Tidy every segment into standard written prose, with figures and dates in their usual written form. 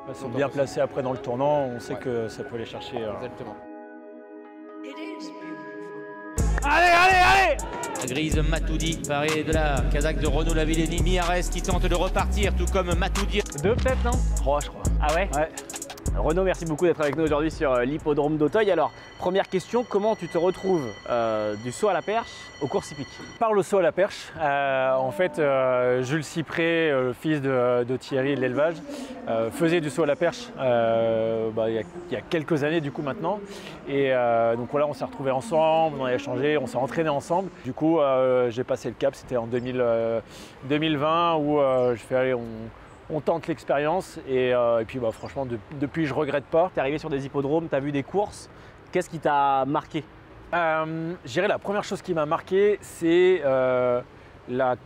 Ils sont bien placés après dans le tournant, on sait que ça peut aller chercher. Exactement. Allez, allez, allez! La grise Matoudi, paré de la Kazakh de Renaud Lavillenie. Miares qui tente de repartir, tout comme Matoudi. 2 peut-être, non? 3, je crois. Ah ouais? Ouais. Renaud, merci beaucoup d'être avec nous aujourd'hui sur l'hippodrome d'Auteuil. Alors, première question, comment tu te retrouves du saut à la perche aux courses hippiques? Par le saut à la perche, en fait, Jules Cypré, le fils de Thierry de l'élevage, faisait du saut à la perche il y a quelques années du coup maintenant. Et donc voilà, on s'est retrouvés ensemble, on a échangé, on s'est entraînés ensemble. Du coup, j'ai passé le cap, c'était en 2020 où je fais aller, on tente l'expérience et puis franchement depuis je regrette pas. Tu es arrivé sur des hippodromes, tu as vu des courses, qu'est-ce qui t'a marqué? Je dirais la première chose qui m'a marqué, c'est la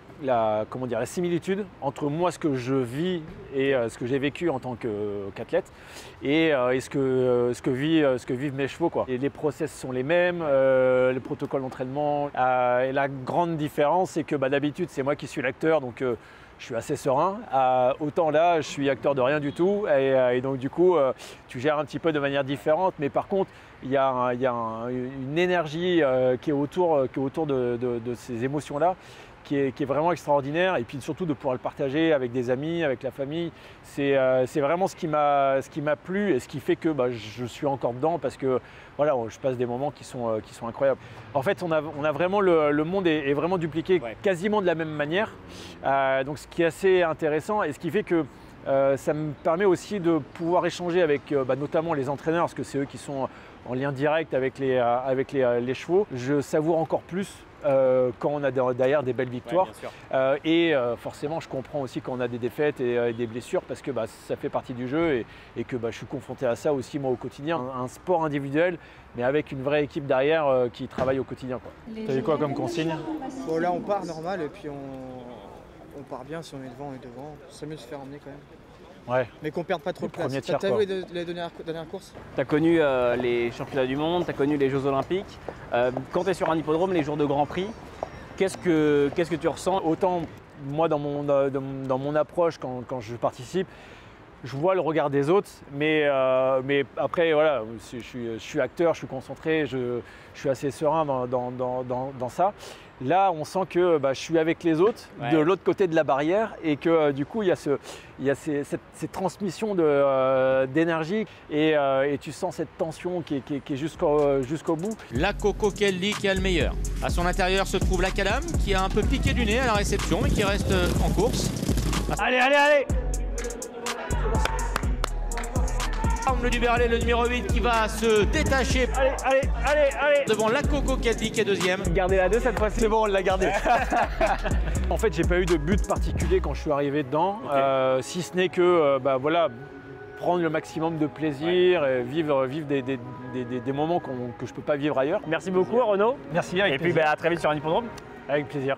similitude entre moi, ce que je vis et ce que j'ai vécu en tant qu'athlète et ce que vivent mes chevaux, quoi. Et les process sont les mêmes, les protocoles d'entraînement. Et la grande différence, c'est que d'habitude, c'est moi qui suis l'acteur, donc je suis assez serein. Autant là, je suis acteur de rien du tout et donc du coup, tu gères un petit peu de manière différente. Mais par contre, il y a une énergie qui est autour de ces émotions-là, qui est vraiment extraordinaire. Et puis surtout de pouvoir le partager avec des amis, avec la famille. C'est vraiment ce qui m'a plu et ce qui fait que je suis encore dedans parce que voilà, je passe des moments qui sont incroyables. En fait, on a vraiment le monde est vraiment dupliqué quasiment de la même manière. Donc ce qui est assez intéressant et ce qui fait que ça me permet aussi de pouvoir échanger avec notamment les entraîneurs parce que c'est eux qui sont en lien direct avec les chevaux. Je savoure encore plus quand on a derrière des belles victoires. Et forcément, je comprends aussi quand on a des défaites et des blessures parce que ça fait partie du jeu et que je suis confronté à ça aussi moi au quotidien. Un sport individuel, mais avec une vraie équipe derrière qui travaille au quotidien. Tu as eu quoi comme consigne? Bon, là, on part normal et puis on part bien si on est devant et devant. C'est mieux de se faire emmener quand même. Ouais. Mais qu'on ne perde pas trop de place. T'as vu les dernières courses? Tu as connu les championnats du monde, tu as connu les Jeux Olympiques. Quand tu es sur un hippodrome, les jours de Grand Prix, qu'est-ce que tu ressens? Autant moi dans mon approche quand je participe, je vois le regard des autres, mais après voilà, je suis acteur, je suis concentré, je suis assez serein dans ça. Là, on sent que je suis avec les autres de l'autre côté de la barrière et que du coup, il y a cette transmission d'énergie et tu sens cette tension qui est jusqu'au bout. La Coco Kelly qui a le meilleur. À son intérieur se trouve la Calam qui a un peu piqué du nez à la réception mais qui reste en course. Allez, allez, allez! Le Duberlet, le numéro 8 qui va se détacher. Allez, allez, allez, allez! Devant la Coco Kelly qui est deuxième. Gardez la 2 cette fois-ci. C'est bon, on l'a gardé. En fait, j'ai pas eu de but particulier quand je suis arrivé dedans, si ce n'est que voilà, prendre le maximum de plaisir et vivre des moments que je peux pas vivre ailleurs. Merci beaucoup Renaud. Merci, et puis à très vite sur un hippodrome. Avec plaisir.